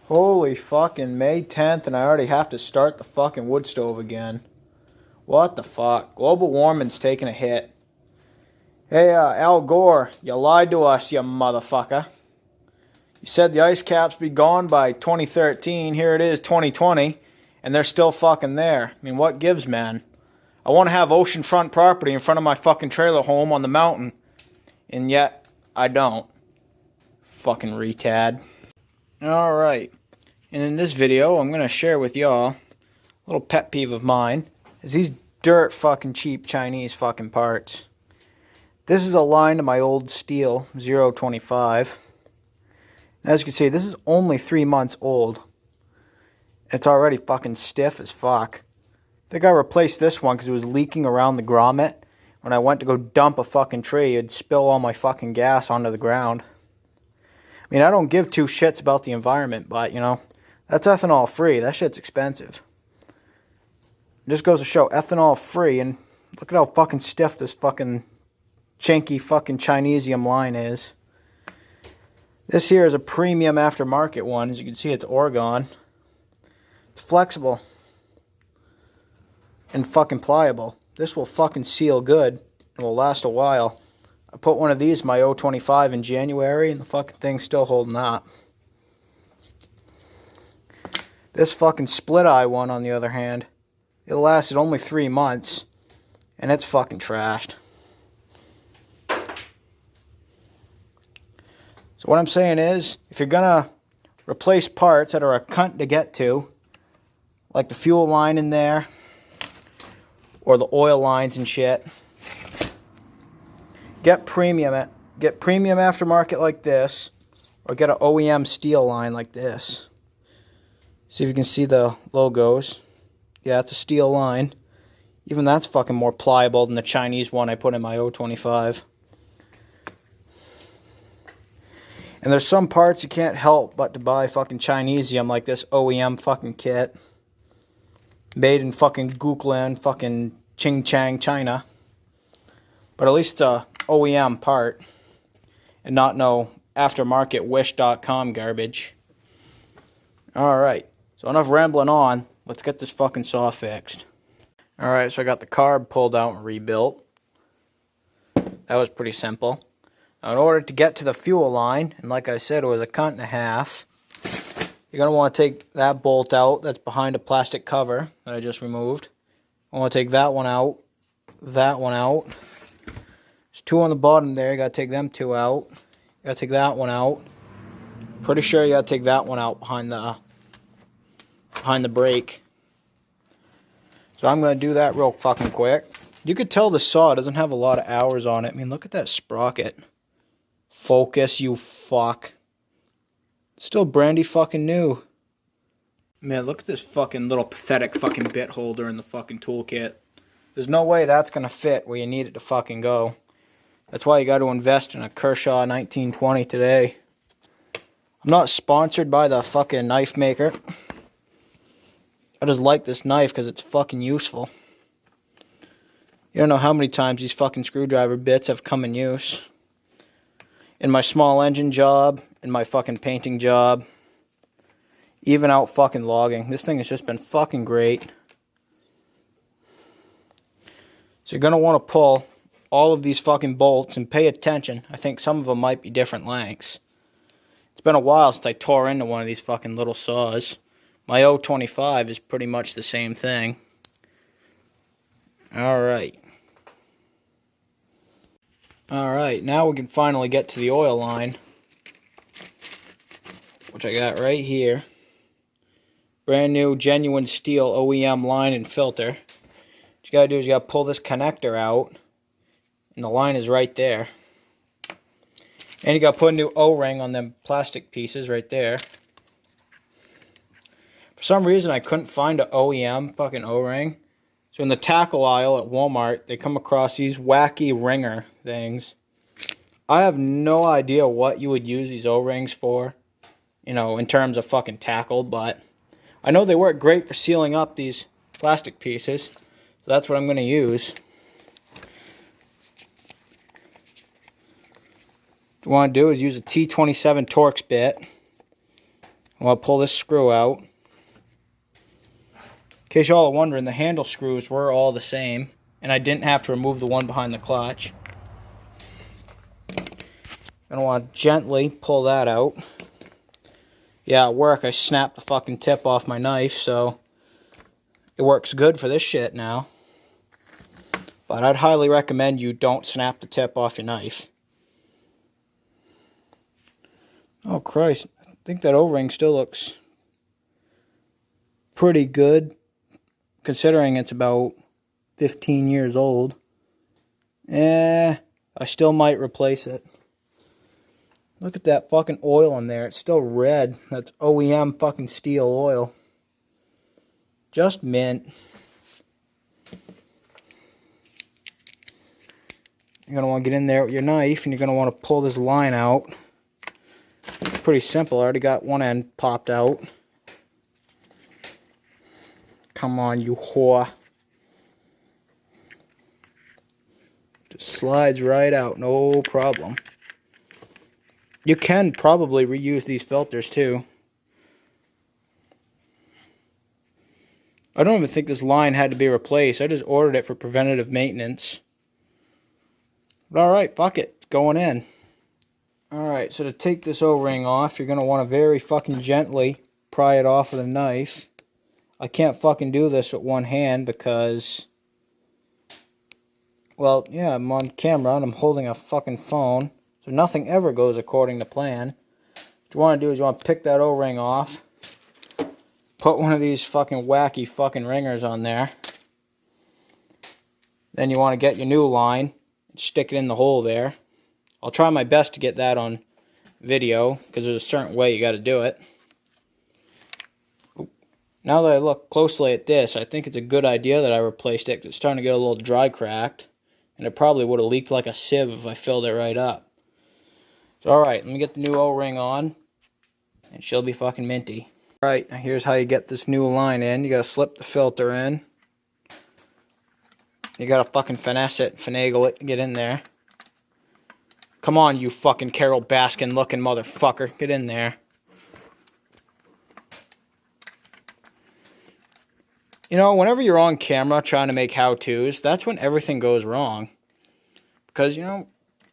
Holy fucking May 10th and I already have to start the fucking wood stove again. What the fuck? Global warming's taking a hit. Hey, Al Gore, you lied to us, you motherfucker. You said the ice caps be gone by 2013. Here it is, 2020, and they're still fucking there. I mean, what gives, man? I want to have oceanfront property in front of my fucking trailer home on the mountain, and yet I don't. Fucking retard. Alright, and in this video, I'm going to share with y'all a little pet peeve of mine, is these dirt fucking cheap Chinese fucking parts. This is a line to my old Steel 025. As you can see, this is only 3 months old. It's already fucking stiff as fuck. I think I replaced this one because it was leaking around the grommet. When I went to go dump a fucking tree, it'd spill all my fucking gas onto the ground. I mean, I don't give two shits about the environment, but, you know, that's ethanol free. That shit's expensive. It just goes to show, ethanol free, and look at how fucking stiff this fucking chinky fucking Chinesium line is. This here is a premium aftermarket one. As you can see, it's Oregon. It's flexible and fucking pliable. This will fucking seal good and will last a while. I put one of these in my 025 in January, and the fucking thing's still holding up. This fucking split eye one, on the other hand, it lasted only 3 months, and it's fucking trashed. So what I'm saying is, if you're gonna replace parts that are a cunt to get to, like the fuel line in there, or the oil lines and shit, get premium aftermarket like this, or get an OEM steel line like this. See if you can see the logos. Yeah, it's a steel line. Even that's fucking more pliable than the Chinese one I put in my 025. And there's some parts you can't help but to buy fucking Chinesium, like this OEM fucking kit. Made in fucking Guklan, fucking Ching Chang, China. But at least it's a OEM part. And not no aftermarket wish.com garbage. Alright, so enough rambling on. Let's get this fucking saw fixed. Alright, so I got the carb pulled out and rebuilt. That was pretty simple. Now, in order to get to the fuel line, and like I said, it was a cunt and a half, you're going to want to take that bolt out that's behind a plastic cover that I just removed. I want to take that one out, that one out. There's two on the bottom there, you got to take them two out. You got to take that one out. Pretty sure you got to take that one out behind the brake. So I'm going to do that real fucking quick. You could tell the saw doesn't have a lot of hours on it. I mean, look at that sprocket. Focus, you fuck. Still brandy fucking new. Man, look at this fucking little pathetic fucking bit holder in the fucking toolkit. There's no way that's gonna fit where you need it to fucking go. That's why you gotta invest in a Kershaw 1920 today. I'm not sponsored by the fucking knife maker. I just like this knife because it's fucking useful. You don't know how many times these fucking screwdriver bits have come in use. In my small engine job, in my fucking painting job, even out fucking logging. This thing has just been fucking great. So you're going to want to pull all of these fucking bolts and pay attention. I think some of them might be different lengths. It's been a while since I tore into one of these fucking little saws. My 025 is pretty much the same thing. Alright. Alright, now we can finally get to the oil line, which I got right here. Brand new, genuine steel OEM line and filter. What you gotta do is you gotta pull this connector out, and the line is right there. And you gotta put a new O-ring on them plastic pieces right there. For some reason, I couldn't find an OEM fucking O-ring. So in the tackle aisle at Walmart, they come across these wacky ringer things. I have no idea what you would use these O-rings for, you know, in terms of fucking tackle, but I know they work great for sealing up these plastic pieces. So that's what I'm going to use. What you want to do is use a T27 Torx bit. Well, I'll pull this screw out. In case y'all are wondering, the handle screws were all the same, and I didn't have to remove the one behind the clutch. Gonna want to gently pull that out. Yeah, at work I snapped the fucking tip off my knife, so it works good for this shit now. But I'd highly recommend you don't snap the tip off your knife. Oh Christ, I think that O-ring still looks pretty good, considering it's about 15 years old. I still might replace it. Look at that fucking oil in there. It's still red. That's OEM fucking steel oil. Just mint. You're going to want to get in there with your knife, and you're going to want to pull this line out. It's pretty simple. I already got one end popped out. Come on, you whore. Just slides right out, no problem. You can probably reuse these filters too. I don't even think this line had to be replaced. I just ordered it for preventative maintenance. But alright, fuck it. It's going in. Alright, so to take this O-ring off, you're going to want to very fucking gently pry it off with a knife. I can't fucking do this with one hand because, well, yeah, I'm on camera and I'm holding a fucking phone. So nothing ever goes according to plan. What you want to do is you want to pick that O-ring off. Put one of these fucking wacky fucking ringers on there. Then you want to get your new line. Stick it in the hole there. I'll try my best to get that on video, because there's a certain way you got to do it. Now that I look closely at this, I think it's a good idea that I replaced it, because it's starting to get a little dry cracked. And it probably would have leaked like a sieve if I filled it right up. So alright, let me get the new O-ring on, and she'll be fucking minty. Alright, now here's how you get this new line in. You gotta slip the filter in. You gotta fucking finesse it, finagle it, get in there. Come on, you fucking Carol Baskin looking motherfucker. Get in there. You know, whenever you're on camera trying to make how-tos, that's when everything goes wrong. Because, you know,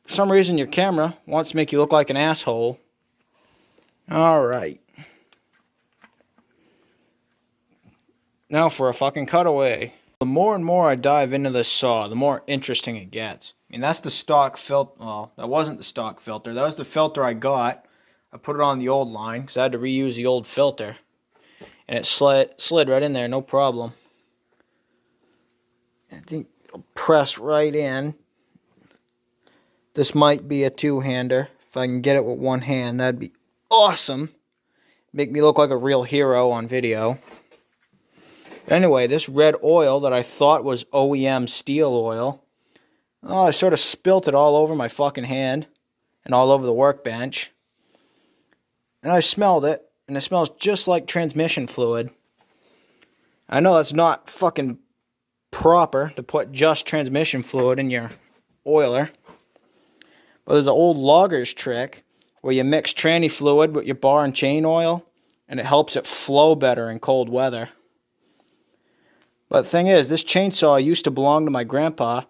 for some reason your camera wants to make you look like an asshole. Alright. Now for a fucking cutaway. The more and more I dive into this saw, the more interesting it gets. I mean, that's the stock filter. Well, that wasn't the stock filter. That was the filter I got. I put it on the old line because I had to reuse the old filter. And it slid right in there, no problem. I think it'll press right in. This might be a two-hander. If I can get it with one hand, that'd be awesome. Make me look like a real hero on video. Anyway, this red oil that I thought was OEM steel oil, oh, I sort of spilt it all over my fucking hand and all over the workbench. And I smelled it, and it smells just like transmission fluid. I know that's not fucking proper to put just transmission fluid in your oiler. But there's an old logger's trick where you mix tranny fluid with your bar and chain oil, and it helps it flow better in cold weather. But the thing is, this chainsaw used to belong to my grandpa,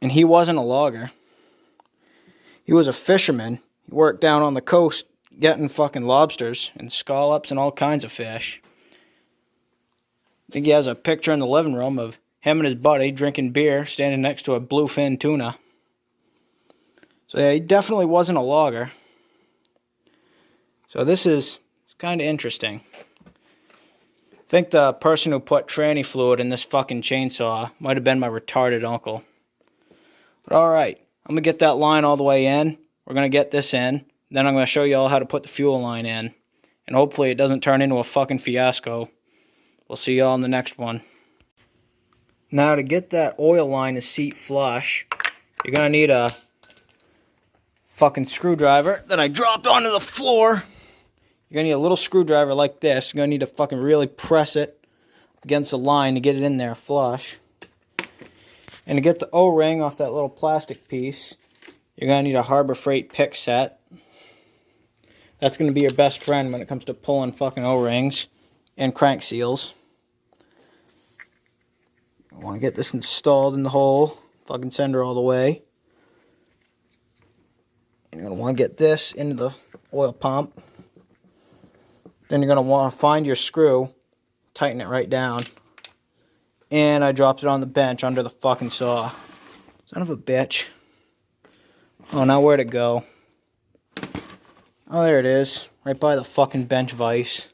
and he wasn't a logger. He was a fisherman. He worked down on the coast getting fucking lobsters and scallops and all kinds of fish. I think he has a picture in the living room of him and his buddy drinking beer, standing next to a bluefin tuna. So yeah, he definitely wasn't a logger. So this is kind of interesting. I think the person who put tranny fluid in this fucking chainsaw might have been my retarded uncle. But alright, I'm going to get that line all the way in. We're going to get this in. Then I'm going to show you all how to put the fuel line in. And hopefully it doesn't turn into a fucking fiasco. We'll see y'all in the next one. Now to get that oil line to seat flush, you're going to need a fucking screwdriver that I dropped onto the floor. You're going to need a little screwdriver like this. You're going to need to fucking really press it against the line to get it in there flush. And to get the O-ring off that little plastic piece, you're going to need a Harbor Freight pick set. That's going to be your best friend when it comes to pulling fucking O-rings and crank seals. I want to get this installed in the hole. Fucking send her all the way. And you're going to want to get this into the oil pump. Then you're going to want to find your screw. Tighten it right down. And I dropped it on the bench under the fucking saw. Son of a bitch. Oh, now where'd it go? Oh, there it is. Right by the fucking bench vise.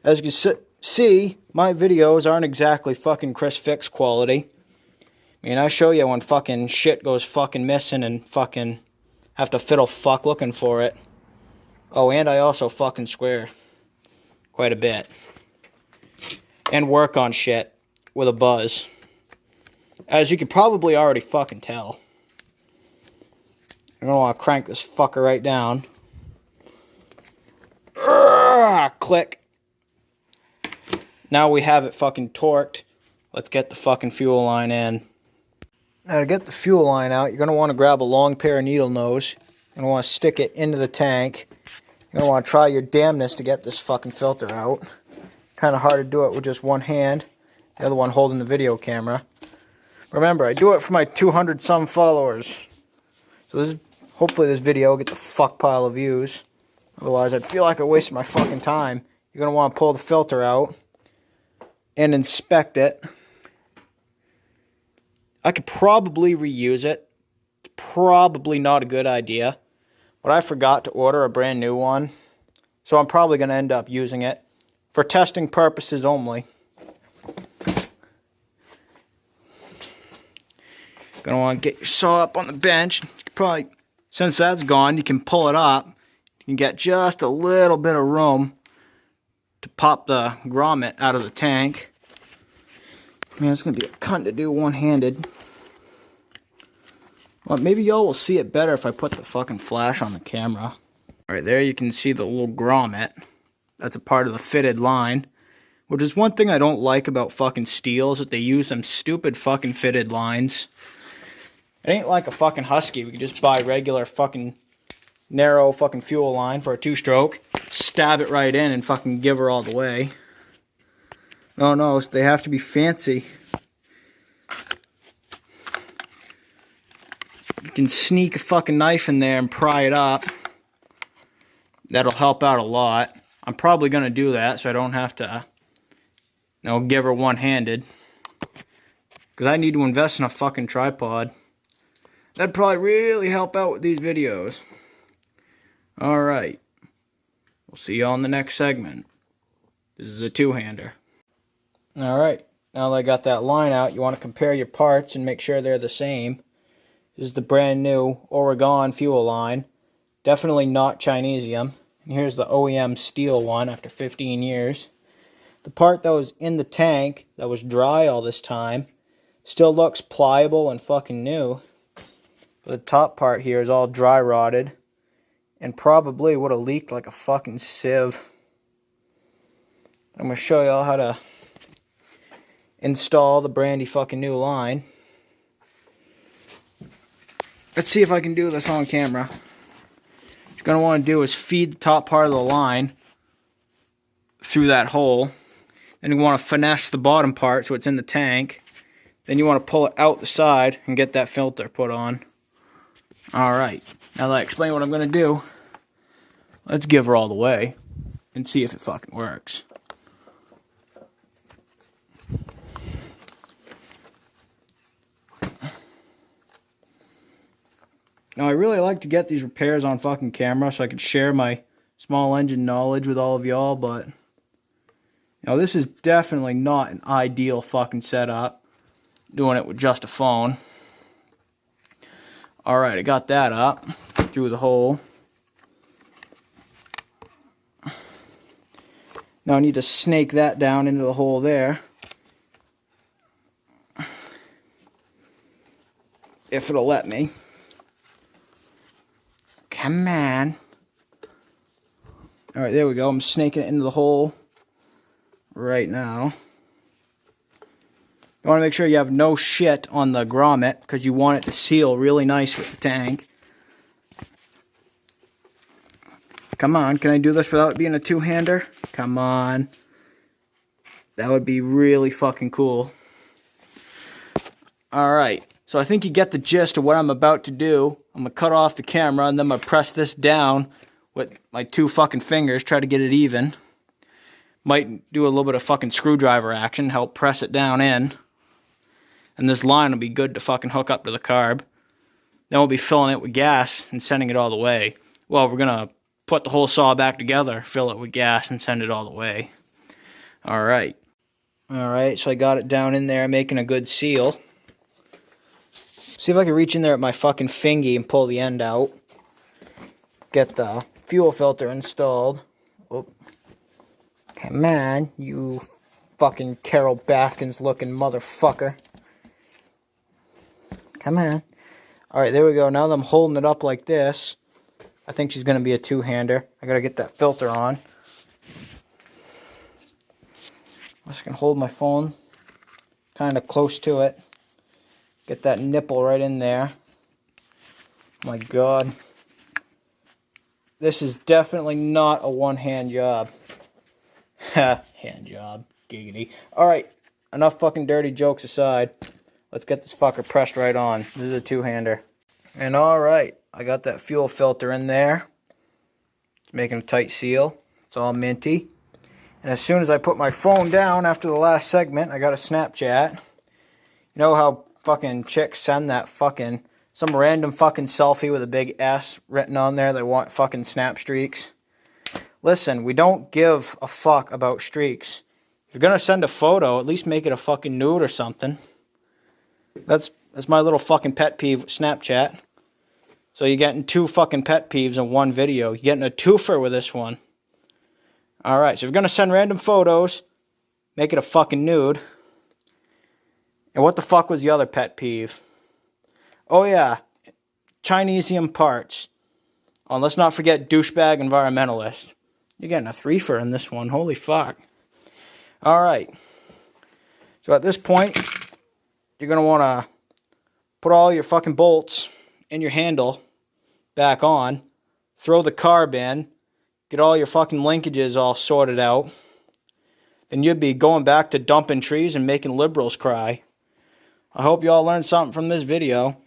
As you can see, my videos aren't exactly fucking Chris Fix quality. I mean, I show you when fucking shit goes fucking missing and fucking have to fiddle fuck looking for it. Oh, and I also fucking swear quite a bit. And work on shit with a buzz. As you can probably already fucking tell. I'm gonna want to crank this fucker right down. Click. Now we have it fucking torqued. Let's get the fucking fuel line in. Now to get the fuel line out, you're gonna want to grab a long pair of needle nose. You're gonna want to stick it into the tank. You're gonna want to try your damnedest to get this fucking filter out. Kind of hard to do it with just one hand. The other one holding the video camera. Remember, I do it for my 200 some followers. So hopefully this video will get the fuck pile of views. Otherwise, I'd feel like I wasted my fucking time. You're going to want to pull the filter out and inspect it. I could probably reuse it. It's probably not a good idea. But I forgot to order a brand new one. So I'm probably going to end up using it for testing purposes only. Gonna want to get your saw up on the bench. You can probably, since that's gone, you can pull it up. You can get just a little bit of room to pop the grommet out of the tank. Man, it's gonna be a cunt to do one-handed. Well, maybe y'all will see it better if I put the fucking flash on the camera. Right there, you can see the little grommet. That's a part of the fitted line. Which is one thing I don't like about fucking Steels, that they use them stupid fucking fitted lines. It ain't like a fucking Husky. We could just buy regular fucking narrow fucking fuel line for a 2-stroke. Stab it right in and fucking give her all the way. No, they have to be fancy. You can sneak a fucking knife in there and pry it up. That'll help out a lot. I'm probably going to do that so I don't have to, give her one-handed. Because I need to invest in a fucking tripod. That'd probably really help out with these videos. Alright. We'll see you on the next segment. This is a two-hander. Alright. Now that I got that line out, you want to compare your parts and make sure they're the same. This is the brand new Oregon fuel line. Definitely not Chinesium. And here's the OEM steel one after 15 years. The part that was in the tank, that was dry all this time, still looks pliable and fucking new. But the top part here is all dry rotted. And probably would have leaked like a fucking sieve. I'm going to show y'all how to install the brandy fucking new line. Let's see if I can do this on camera. What you're going to want to do is feed the top part of the line through that hole. Then you want to finesse the bottom part so it's in the tank. Then you want to pull it out the side and get that filter put on. Alright, now that I explain what I'm going to do, let's give her all the way and see if it fucking works. Now I really like to get these repairs on fucking camera so I can share my small engine knowledge with all of y'all, but this is definitely not an ideal fucking setup, doing it with just a phone. Alright, I got that up through the hole. Now I need to snake that down into the hole there. If it'll let me. Come on. Alright, there we go. I'm snaking it into the hole right now. You want to make sure you have no shit on the grommet because you want it to seal really nice with the tank. Come on, can I do this without being a two-hander? Come on. That would be really fucking cool. Alright, so I think you get the gist of what I'm about to do. I'm going to cut off the camera and then I'm going to press this down with my two fucking fingers, try to get it even. Might do a little bit of fucking screwdriver action, help press it down in. And this line will be good to fucking hook up to the carb. Then we'll be filling it with gas and sending it all the way. Well, we're going to put the whole saw back together, fill it with gas, and send it all the way. Alright. Alright, so I got it down in there, making a good seal. See if I can reach in there at my fucking fingy and pull the end out. Get the fuel filter installed. Oh. Come on, you fucking Carol Baskins looking motherfucker. Come on. Alright, there we go. Now that I'm holding it up like this, I think she's going to be a two-hander. I got to get that filter on. I'm just going to hold my phone kind of close to it. Get that nipple right in there. Oh my God. This is definitely not a one-hand job. Ha, hand job. Giggity. Alright, enough fucking dirty jokes aside. Let's get this fucker pressed right on. This is a two-hander. And alright, I got that fuel filter in there. It's making a tight seal. It's all minty. And as soon as I put my phone down after the last segment, I got a Snapchat. You know how fucking chicks send that fucking, some random fucking selfie with a big S written on there. They want fucking snap streaks. Listen, we don't give a fuck about streaks. If you're gonna send a photo, at least make it a fucking nude or something. That's my little fucking pet peeve with Snapchat. So you're getting two fucking pet peeves in one video. You're getting a twofer with this one. Alright, so if you're gonna send random photos, make it a fucking nude. And what the fuck was the other pet peeve? Oh yeah, Chinesium parts. Oh, let's not forget douchebag environmentalist. You're getting a threefer in this one. Holy fuck. Alright. So at this point, you're going to want to put all your fucking bolts in your handle back on. Throw the carb in. Get all your fucking linkages all sorted out. Then you'd be going back to dumping trees and making liberals cry. I hope you all learned something from this video.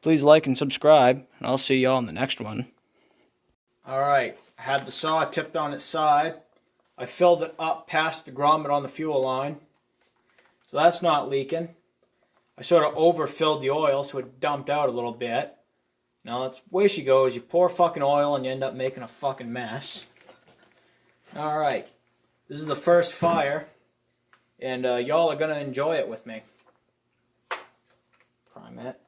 Please like and subscribe, and I'll see y'all in the next one. Alright, I had the saw tipped on its side. I filled it up past the grommet on the fuel line. So that's not leaking. I sort of overfilled the oil so it dumped out a little bit. Now that's the way she goes. You pour fucking oil and you end up making a fucking mess. Alright, this is the first fire. And y'all are going to enjoy it with me. Prime it.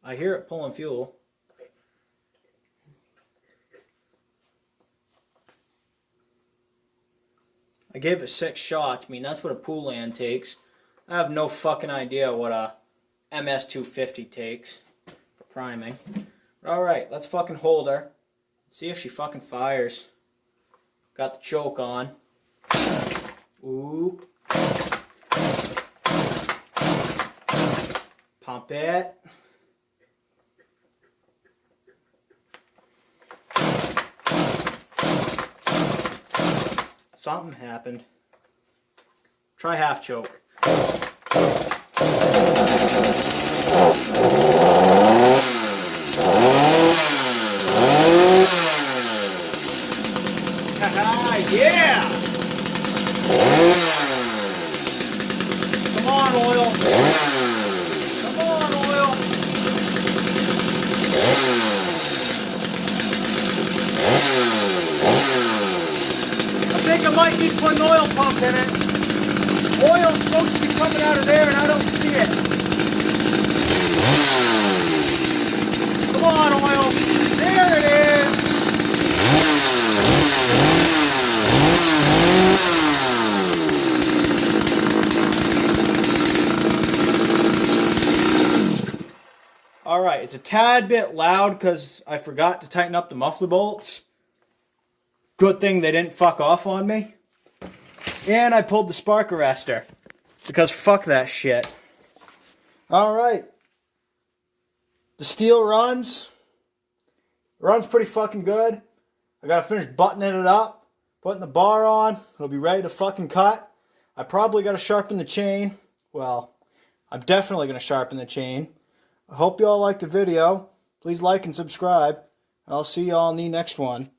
I hear it pulling fuel. I gave it 6 shots. I mean, that's what a Poulan takes. I have no fucking idea what a ms250 takes for priming. But alright, let's fucking hold her. See if she fucking fires. Got the choke on. Ooh. Pump it. Something happened. Try half choke. Yeah! Come on, oil. Come on, oil. I think I might need to put an oil pump in it. Oil's supposed to be coming out of there and I don't see it. Come on, oil. There it is. Alright, it's a tad bit loud because I forgot to tighten up the muffler bolts. Good thing they didn't fuck off on me. And I pulled the spark arrestor. Because fuck that shit. Alright. The steel runs. runs pretty fucking good. I gotta finish buttoning it up, putting the bar on. It'll be ready to fucking cut. I probably gotta sharpen the chain. Well, I'm definitely gonna sharpen the chain. I hope you all liked the video. Please like and subscribe. I'll see you all in the next one.